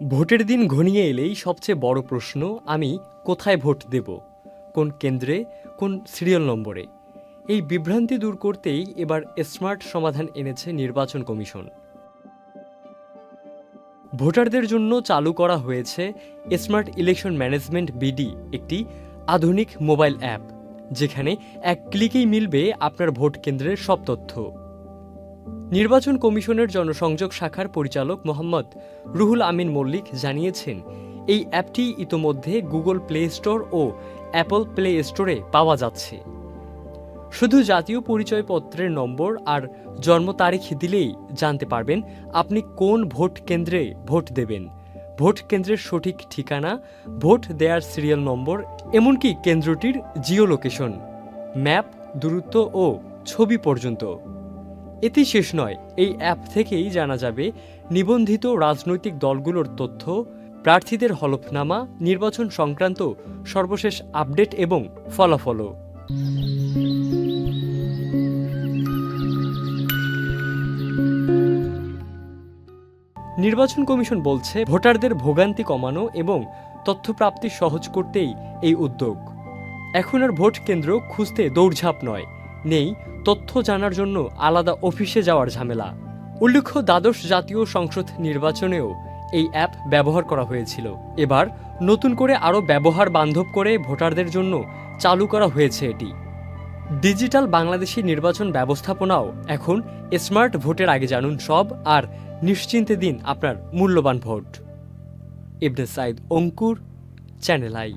ভোটের দিন ঘনিয়ে এলেই সবচেয়ে বড় প্রশ্ন, আমি কোথায় ভোট দেব, কোন কেন্দ্রে, কোন সিরিয়াল নম্বরে। এই বিভ্রান্তি দূর করতেই এবার স্মার্ট সমাধান এনেছে নির্বাচন কমিশন। ভোটারদের জন্য চালু করা হয়েছে স্মার্ট ইলেকশন ম্যানেজমেন্ট বিডি, একটি আধুনিক মোবাইল অ্যাপ, যেখানে এক ক্লিকেই মিলবে আপনার ভোট কেন্দ্রের সব তথ্য। নির্বাচন কমিশনের জনসংযোগ শাখার পরিচালক মোহাম্মদ রুহুল আমিন মল্লিক জানিয়েছেন, এই অ্যাপটি ইতোমধ্যে গুগল প্লে স্টোর ও অ্যাপল প্লে স্টোরে পাওয়া যাচ্ছে। শুধু জাতীয় পরিচয়পত্রের নম্বর আর জন্ম তারিখ দিলেই জানতে পারবেন আপনি কোন ভোট কেন্দ্রে ভোট দেবেন, ভোট কেন্দ্রের সঠিক ঠিকানা, ভোট দেওয়ার সিরিয়াল নম্বর, এমনকি কেন্দ্রটির জিও লোকেশন, ম্যাপ, দূরত্ব ও ছবি পর্যন্ত। এতেই শেষ নয়, এই অ্যাপ থেকেই জানা যাবে নিবন্ধিত রাজনৈতিক দলগুলোর তথ্য, প্রার্থীদের হলফনামা, নির্বাচন সংক্রান্ত সর্বশেষ আপডেট এবং ফলাফলও। নির্বাচন কমিশন বলছে, ভোটারদের ভোগান্তি কমানো এবং তথ্যপ্রাপ্তি সহজ করতেই এই উদ্যোগ। এখন আর ভোট কেন্দ্র খুঁজতে দৌড়ঝাঁপ নয়, নেই তথ্য জানার জন্য আলাদা অফিসে যাওয়ার ঝামেলা। উল্লেখ্য, দ্বাদশ জাতীয় সংসদ নির্বাচনেও এই অ্যাপ ব্যবহার করা হয়েছিল। এবার নতুন করে আরও ব্যবহার বান্ধব করে ভোটারদের জন্য চালু করা হয়েছে এটি। ডিজিটাল বাংলাদেশি নির্বাচন ব্যবস্থাপনাও এখন স্মার্ট। ভোটের আগে জানুন সব, আর নিশ্চিন্তে দিন আপনার মূল্যবান vote. Ibne Sayeed Ankur, channel I.